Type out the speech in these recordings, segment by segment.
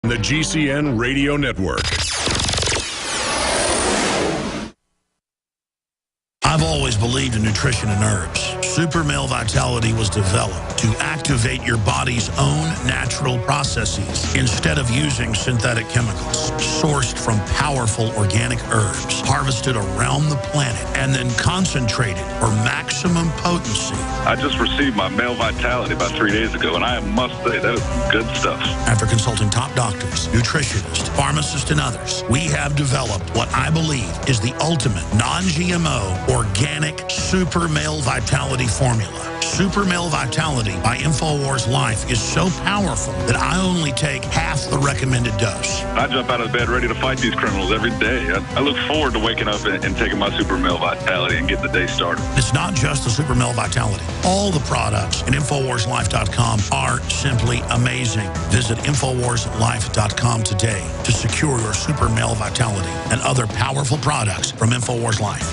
The GCN Radio Network. I've always believed in nutrition and herbs. Super Male Vitality was developed to activate your body's own natural processes instead of using synthetic chemicals. Sourced from powerful organic herbs, harvested around the planet, and then concentrated for maximum potency. I just received my Male Vitality about 3 days ago, and I must say, that is good stuff. After consulting top doctors, nutritionists, pharmacists, and others, we have developed what I believe is the ultimate non-GMO organic Super Male Vitality formula. Super Male Vitality by InfoWars Life is so powerful that I only take half the recommended dose. I jump out of bed ready to fight these criminals every day. I look forward to waking up and taking my Super Male Vitality and getting the day started. It's not just the Super Male Vitality. All the products at InfoWarsLife.com are simply amazing. Visit InfoWarsLife.com today to secure your Super Male Vitality and other powerful products from InfoWars Life.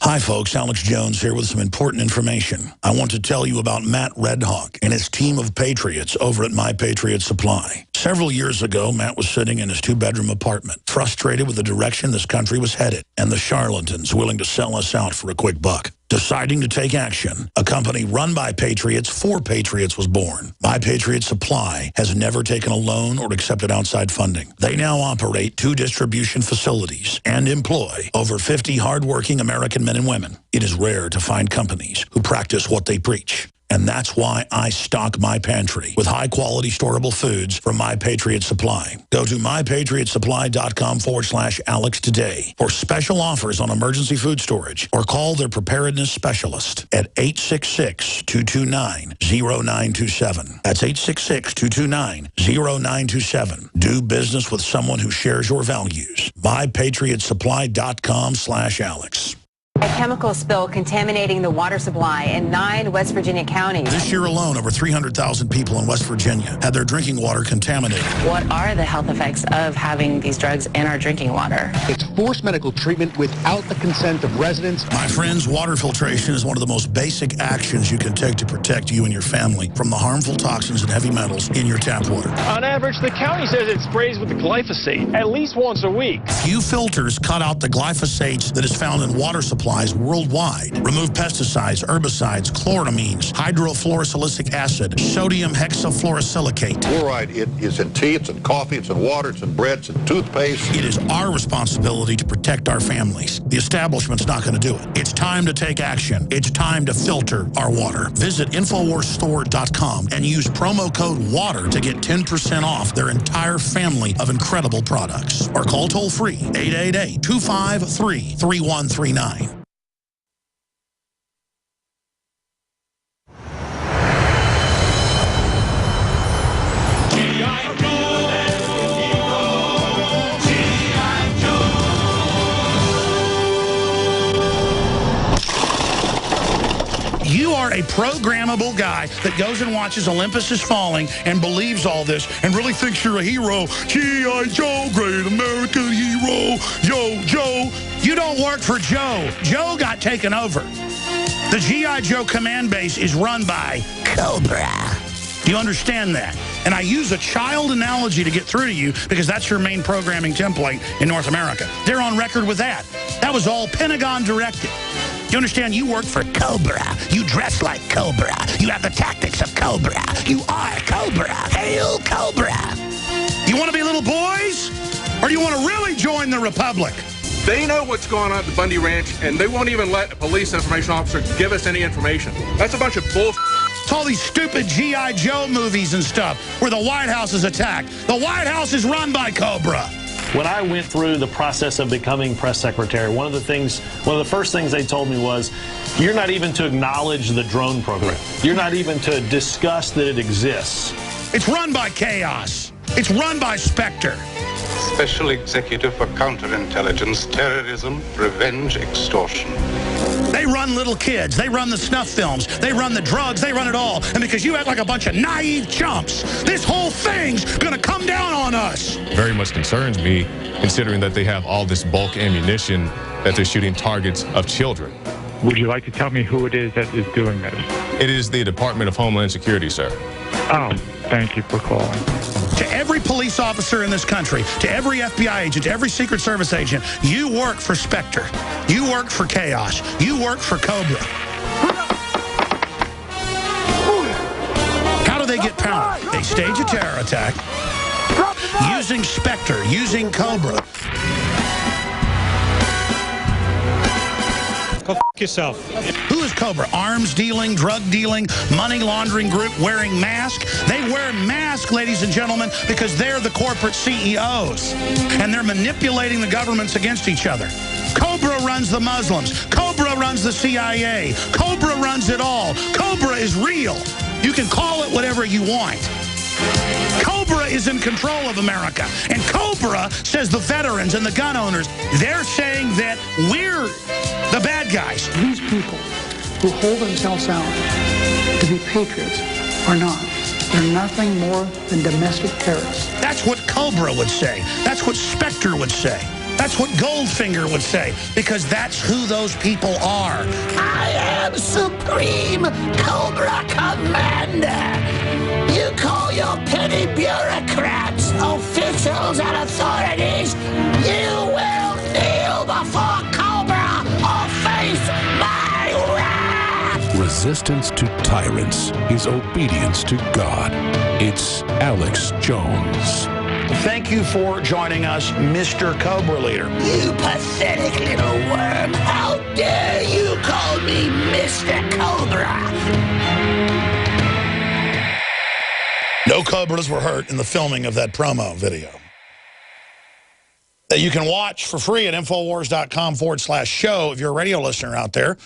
Hi folks, Alex Jones here with some important information. I want to tell you about Matt Redhawk and his team of patriots over at My Patriot Supply. Several years ago, Matt was sitting in his 2-bedroom apartment, frustrated with the direction this country was headed and the charlatans willing to sell us out for a quick buck. Deciding to take action, a company run by patriots for patriots was born. My Patriot Supply has never taken a loan or accepted outside funding. They now operate 2 distribution facilities and employ over 50 hardworking American men and women. It is rare to find companies who practice what they preach. And that's why I stock my pantry with high-quality storable foods from My Patriot Supply. Go to mypatriotsupply.com/Alex today for special offers on emergency food storage, or call their preparedness specialist at 866-229-0927. That's 866-229-0927. Do business with someone who shares your values. mypatriotsupply.com/Alex. A chemical spill contaminating the water supply in 9 West Virginia counties. This year alone, over 300,000 people in West Virginia had their drinking water contaminated. What are the health effects of having these drugs in our drinking water? It's forced medical treatment without the consent of residents. My friends, water filtration is one of the most basic actions you can take to protect you and your family from the harmful toxins and heavy metals in your tap water. On average, the county says it sprays with the glyphosate at least once a week. Few filters cut out the glyphosate that is found in water supplies worldwide. Remove pesticides, herbicides, chloramines, hydrofluorosilicic acid, sodium hexafluorosilicate. Fluoride, it is in tea, it's in coffee, it's in water, it's in bread, it's in toothpaste. It is our responsibility to protect our families. The establishment's not going to do it. It's time to take action. It's time to filter our water. Visit InfoWarsStore.com and use promo code WATER to get 10% off their entire family of incredible products. Or call toll-free 888-253-3139. You are a programmable guy that goes and watches Olympus Is Falling and believes all this and really thinks you're a hero. G.I. Joe, great American hero. Yo, Joe. You don't work for Joe. Joe got taken over. The G.I. Joe command base is run by Cobra. Do you understand that? And I use a child analogy to get through to you because that's your main programming template in North America. They're on record with that. That was all Pentagon directed. You understand? You work for Cobra. You dress like Cobra. You have the tactics of Cobra. You are Cobra. Hail Cobra. You want to be little boys? Or do you want to really join the Republic? They know what's going on at the Bundy Ranch, and they won't even let a police information officer give us any information. That's a bunch of bull. It's all these stupid G.I. Joe movies and stuff where the White House is attacked. The White House is run by Cobra. When I went through the process of becoming press secretary, one of the first things they told me was, you're not even to acknowledge the drone program. You're not even to discuss that it exists. It's run by chaos. It's run by Spectre. Special Executive for Counterintelligence, Terrorism, Revenge, Extortion. They run little kids. They run the snuff films. They run the drugs. They run it all. And because you act like a bunch of naive chumps, this whole thing's going to come down on us. Very much concerns me, considering that they have all this bulk ammunition that they're shooting targets of children. Would you like to tell me who it is that is doing this? It is the Department of Homeland Security, sir. Oh, thank you for calling. To every police officer in this country, to every FBI agent, to every Secret Service agent, you work for Spectre. You work for Chaos. You work for Cobra. How do they get power? They stage a terror attack using Spectre, using Cobra. Go f*** yourself. Who is Cobra? Arms dealing, drug dealing, money laundering group wearing masks. They wear masks, ladies and gentlemen, because they're the corporate CEOs. And they're manipulating the governments against each other. Cobra runs the Muslims. Cobra runs the CIA. Cobra runs it all. Cobra is real. You can call it whatever you want. Cobra is in control of America. And Cobra says the veterans and the gun owners, they're saying that we're the bad guys. These people who hold themselves out to be patriots are not. They're nothing more than domestic terrorists. That's what Cobra would say. That's what Spectre would say. That's what Goldfinger would say, because that's who those people are. I am Supreme Cobra Commander. You call your petty bureaucrats, officials, and authorities. You will kneel before Cobra or face my wrath. Resistance to tyrants is obedience to God. It's Alex Jones. Thank you for joining us, Mr. Cobra Leader. You pathetic little worm. How dare you call me Mr. Cobra? No Cobras were hurt in the filming of that promo video that you can watch for free at Infowars.com/show. If you're a radio listener out there,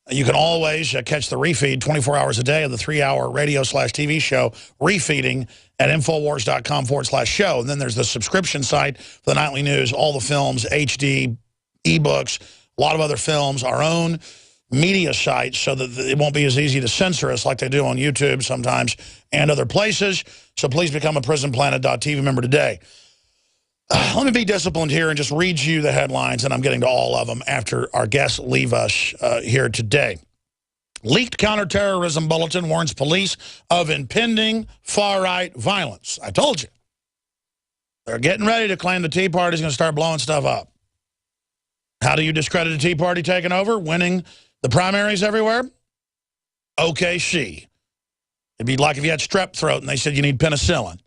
you can always catch the refeed 24 hours a day of the 3-hour radio/TV show refeeding at Infowars.com/show. And then there's the subscription site for the nightly news, all the films, HD, ebooks, a lot of other films, our own media sites, so that it won't be as easy to censor us like they do on YouTube sometimes and other places. So please become a PrisonPlanet.tv member today. Let me be disciplined here and just read you the headlines, and I'm getting to all of them after our guests leave us here today. Leaked counterterrorism bulletin warns police of impending far-right violence. I told you. They're getting ready to claim the Tea Party's going to start blowing stuff up. How do you discredit the Tea Party taking over, winning the primaries everywhere? OKC. It'd be like if you had strep throat and they said you need penicillin.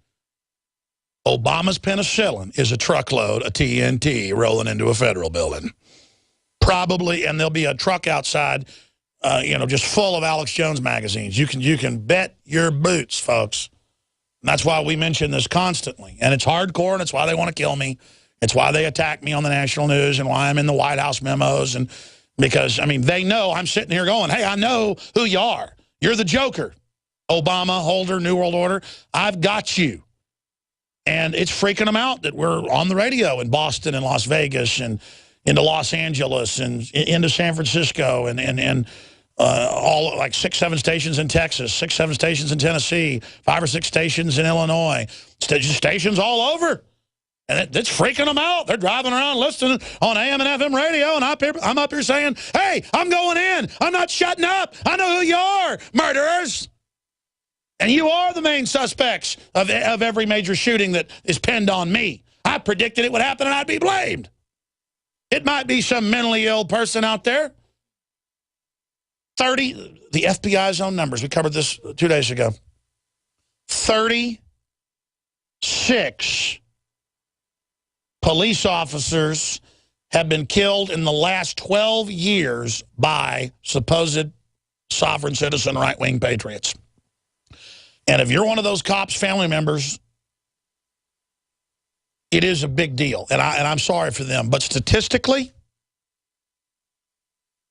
Obama's penicillin is a truckload of TNT rolling into a federal building. Probably, and there'll be a truck outside, just full of Alex Jones magazines. You can bet your boots, folks. And that's why we mention this constantly. And it's hardcore, and it's why they want to kill me. It's why they attack me on the national news and why I'm in the White House memos. And because, I mean, they know I'm sitting here going, hey, I know who you are. You're the Joker. Obama, Holder, New World Order. I've got you. And it's freaking them out that we're on the radio in Boston and Las Vegas and into Los Angeles and into San Francisco and all like 6-7 stations in Texas, 6-7 stations in Tennessee, 5 or 6 stations in Illinois, stations all over. And it's freaking them out. They're driving around listening on AM and FM radio, and I'm up here saying, hey, I'm going in. I'm not shutting up. I know who you are, murderers. And you are the main suspects of every major shooting that is pinned on me. I predicted it would happen, and I'd be blamed. It might be some mentally ill person out there. 30, the FBI's own numbers. We covered this 2 days ago. 36 police officers have been killed in the last 12 years by supposed sovereign citizen right-wing patriots. And if you're one of those cops' family members, it is a big deal. And I'm sorry for them. But statistically,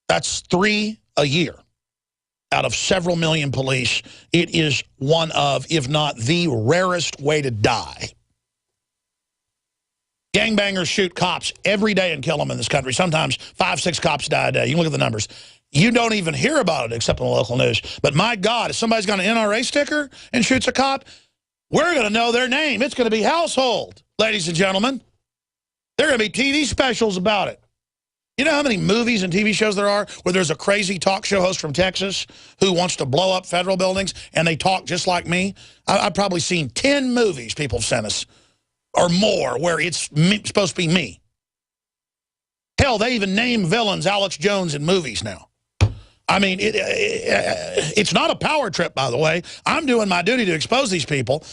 that's 3 a year out of several million police. It is one of, if not the rarest way to die. Gangbangers shoot cops every day and kill them in this country. Sometimes 5-6 cops die a day. You can look at the numbers. You don't even hear about it except in the local news. But my God, if somebody's got an NRA sticker and shoots a cop, we're going to know their name. It's going to be household, ladies and gentlemen. There are going to be TV specials about it. You know how many movies and TV shows there are where there's a crazy talk show host from Texas who wants to blow up federal buildings and they talk just like me? I've probably seen 10 movies people have sent us or more where it's supposed to be me. Hell, they even name villains Alex Jones in movies now. I mean, it's not a power trip, by the way. I'm doing my duty to expose these people.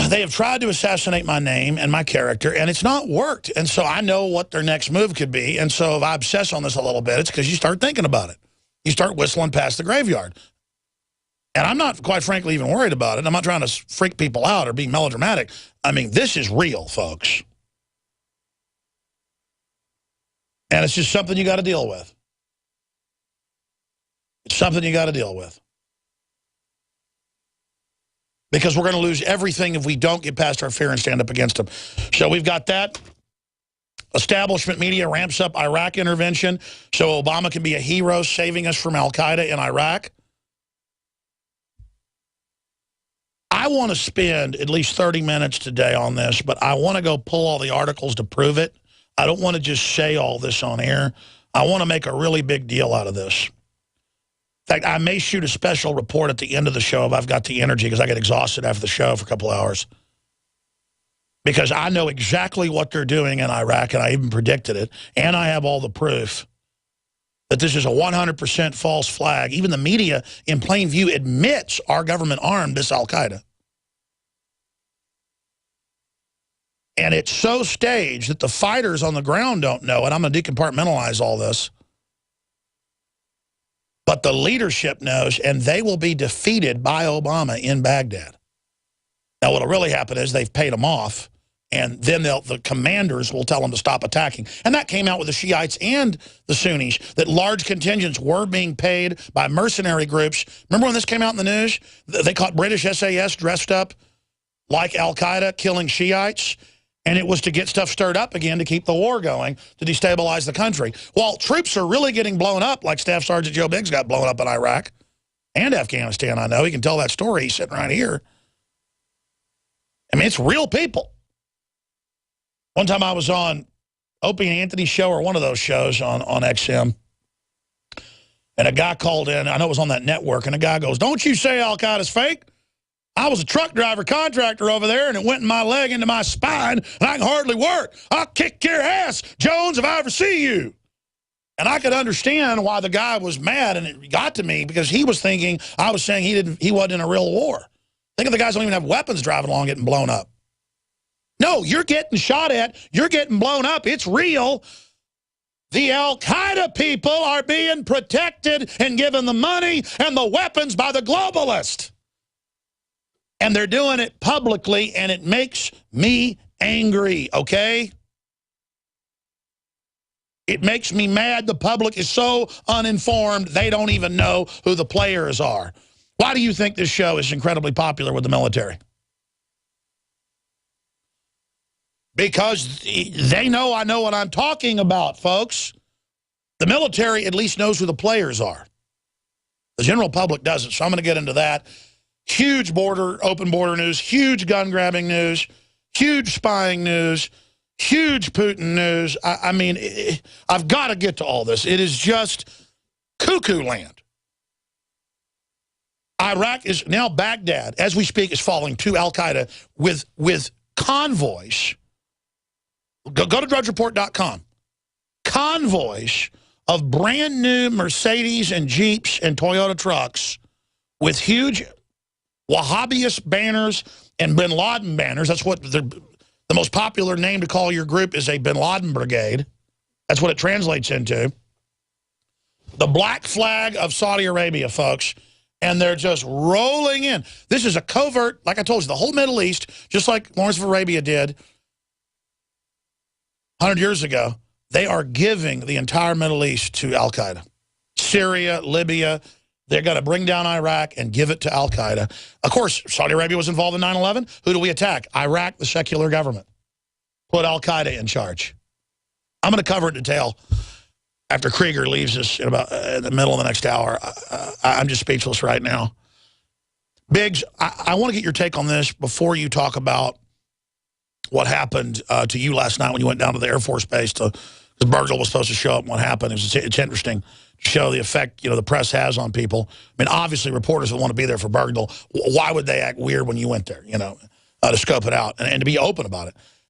They have tried to assassinate my name and my character, and it's not worked. And so I know what their next move could be. And so if I obsess on this a little bit, it's because you start thinking about it. You start whistling past the graveyard. And I'm not, quite frankly, even worried about it. I'm not trying to freak people out or be melodramatic. I mean, this is real, folks. And it's just something you got to deal with. It's something you got to deal with. Because we're going to lose everything if we don't get past our fear and stand up against them. So we've got that. Establishment media ramps up Iraq intervention so Obama can be a hero saving us from al-Qaeda in Iraq. I want to spend at least 30 minutes today on this, but I want to go pull all the articles to prove it. I don't want to just say all this on air. I want to make a really big deal out of this. In fact, I may shoot a special report at the end of the show if I've got the energy, because I get exhausted after the show for a couple of hours. Because I know exactly what they're doing in Iraq, and I even predicted it, and I have all the proof that this is a 100% false flag. Even the media, in plain view, admits our government armed this al-Qaeda. And it's so staged that the fighters on the ground don't know it. I'm going to decompartmentalize all this. But the leadership knows, and they will be defeated by Obama in Baghdad. Now, what will really happen is they've paid them off, and then the commanders will tell them to stop attacking. And that came out with the Shiites and the Sunnis, that large contingents were being paid by mercenary groups. Remember when this came out in the news? They caught British SAS dressed up like al-Qaeda killing Shiites. And it was to get stuff stirred up again to keep the war going, to destabilize the country. While troops are really getting blown up, like Staff Sergeant Joe Biggs got blown up in Iraq and Afghanistan, I know. He can tell that story. He's sitting right here. I mean, it's real people. One time I was on Opie and Anthony's show, or one of those shows on XM, and a guy called in. I know it was on that network, and a guy goes, "Don't you say al-Qaeda's fake? I was a truck driver contractor over there, and it went in my leg into my spine, and I can hardly work. I'll kick your ass, Jones, if I ever see you." And I could understand why the guy was mad, and it got to me because he was thinking I was saying he wasn't in a real war. Think of the guys who don't even have weapons driving along getting blown up. No, you're getting shot at. You're getting blown up. It's real. The al-Qaeda people are being protected and given the money and the weapons by the globalists. And they're doing it publicly, and it makes me angry, okay? It makes me mad. The public is so uninformed, they don't even know who the players are. Why do you think this show is incredibly popular with the military? Because they know I know what I'm talking about, folks. The military at least knows who the players are. The general public doesn't, so I'm going to get into that. Huge open border news, huge gun-grabbing news, huge spying news, huge Putin news. I mean, I've got to get to all this. It is just cuckoo land. Iraq is now, Baghdad, as we speak, is falling to al-Qaeda with convoys. Go to drudgereport.com. Convoys of brand new Mercedes and Jeeps and Toyota trucks with huge Wahhabist banners and bin Laden banners. That's what the most popular name to call your group is, a bin Laden brigade. That's what it translates into. The black flag of Saudi Arabia, folks. And they're just rolling in. This is a covert, like I told you, the whole Middle East, just like Lawrence of Arabia did 100 years ago, they are giving the entire Middle East to al-Qaeda. Syria, Libya. They're going to bring down Iraq and give it to al-Qaeda. Of course, Saudi Arabia was involved in 9/11. Who do we attack? Iraq, the secular government. Put al-Qaeda in charge. I'm going to cover it in detail after Krieger leaves us in the middle of the next hour. I'm just speechless right now. Biggs, I want to get your take on this before you talk about what happened to you last night when you went down to the Air Force Base to because Bergdahl was supposed to show up and what happened. It's interesting to show the effect, the press has on people. I mean, obviously, reporters would want to be there for Bergdahl. Why would they act weird when you went there, to scope it out and to be open about it?